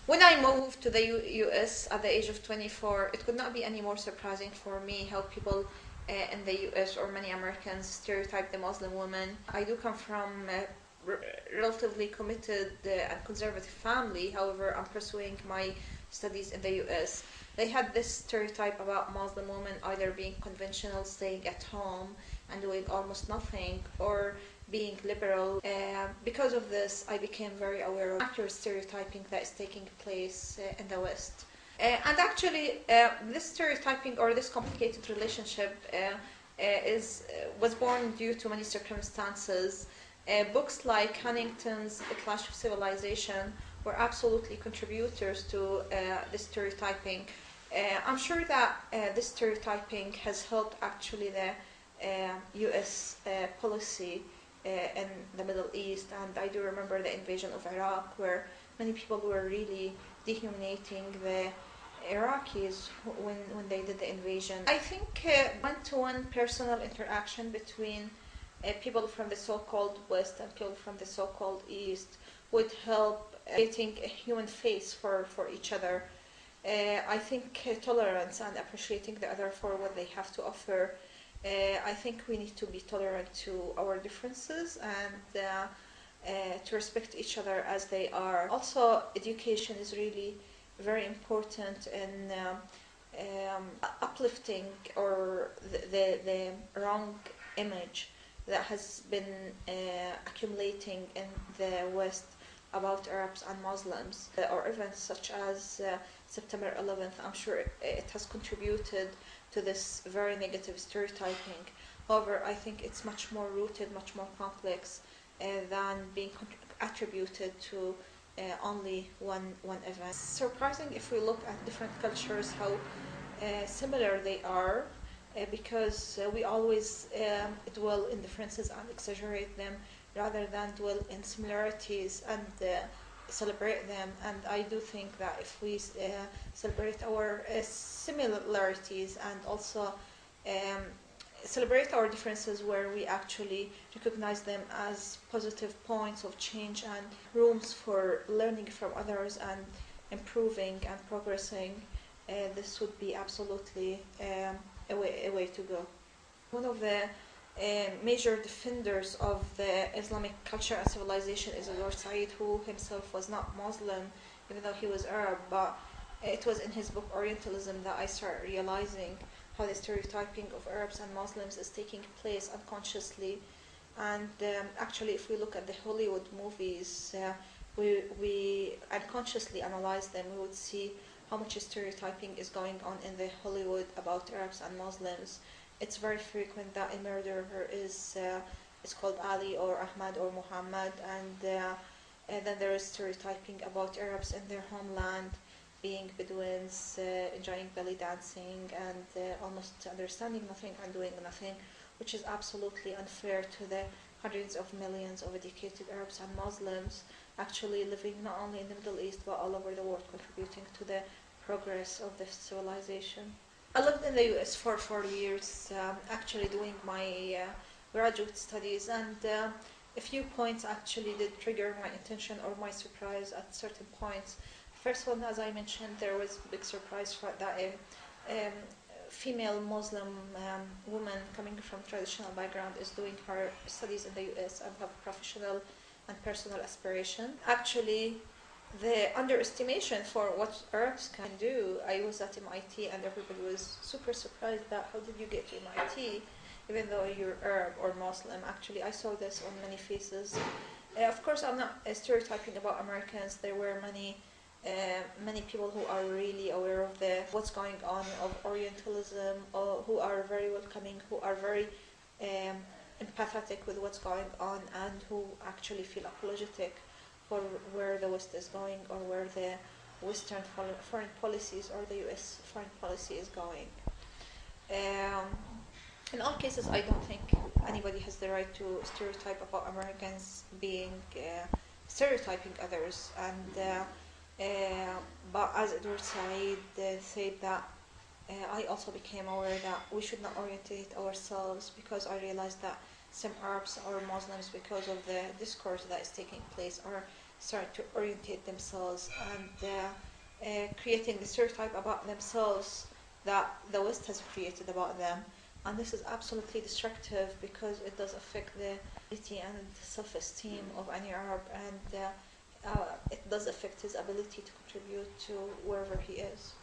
When I moved to the US at the age of 24, it could not be any more surprising for me how people in the US or many Americans stereotype the Muslim woman. I do come from a relatively committed and conservative family. However, I'm pursuing my studies in the US. They had this stereotype about Muslim women either being conventional, staying at home and doing almost nothing, or being liberal. Because of this, I became very aware of accurate stereotyping that is taking place in the West. And actually, this stereotyping or this complicated relationship was born due to many circumstances. Books like Huntington's A Clash of Civilization were absolutely contributors to this stereotyping. I'm sure that this stereotyping has helped actually the US policy in the Middle East, and I do remember the invasion of Iraq, where many people were really dehumanizing the Iraqis when they did the invasion. I think one-to-one personal interaction between people from the so-called West and people from the so-called East would help creating a human face for each other. I think tolerance and appreciating the other for what they have to offer. I think we need to be tolerant to our differences and to respect each other as they are. Also, education is really very important in uplifting or the wrong image that has been accumulating in the West about Arabs and Muslims, or events such as September 11th. I'm sure it has contributed to this very negative stereotyping. However, I think it's much more rooted, much more complex than being attributed to only one event. It's surprising if we look at different cultures how similar they are, because we always dwell in differences and exaggerate them rather than dwell in similarities and celebrate them. And I do think that if we celebrate our similarities and also celebrate our differences where we actually recognize them as positive points of change and rooms for learning from others and improving and progressing, this would be absolutely a way to go. One of the major defenders of the Islamic culture and civilization is Lord Said, who himself was not Muslim, even though he was Arab. But it was in his book Orientalism that I started realizing how the stereotyping of Arabs and Muslims is taking place unconsciously. And actually, if we look at the Hollywood movies, we unconsciously analyze them, we would see how much stereotyping is going on in the Hollywood about Arabs and Muslims. It's very frequent that a murderer is called Ali or Ahmad or Muhammad, and then there is stereotyping about Arabs in their homeland being Bedouins, enjoying belly dancing and almost understanding nothing and doing nothing, which is absolutely unfair to the hundreds of millions of educated Arabs and Muslims actually living not only in the Middle East but all over the world, contributing to the progress of this civilization. I lived in the US for 4 years, actually doing my graduate studies, and a few points actually did trigger my attention or my surprise at certain points. First one, as I mentioned, there was a big surprise for that a female Muslim woman coming from traditional background is doing her studies in the US and have professional and personal aspiration. Actually, the underestimation for what Arabs can do. I was at MIT and everybody was super surprised that how did you get to MIT even though you're Arab or Muslim. Actually, I saw this on many faces. Of course, I'm not stereotyping about Americans. There were many people who are really aware of what's going on of Orientalism, or who are very welcoming, who are very empathetic with what's going on, and who actually feel apologetic for where the West is going or where the Western foreign policies or the US foreign policy is going. In all cases, I don't think anybody has the right to stereotype about Americans being stereotyping others. And but as Edward Said said that I also became aware that we should not orientate ourselves, because I realized that some Arabs or Muslims, because of the discourse that is taking place, are starting to orientate themselves and creating the stereotype about themselves that the West has created about them. And this is absolutely destructive because it does affect the ability and self-esteem of any Arab, and it does affect his ability to contribute to wherever he is.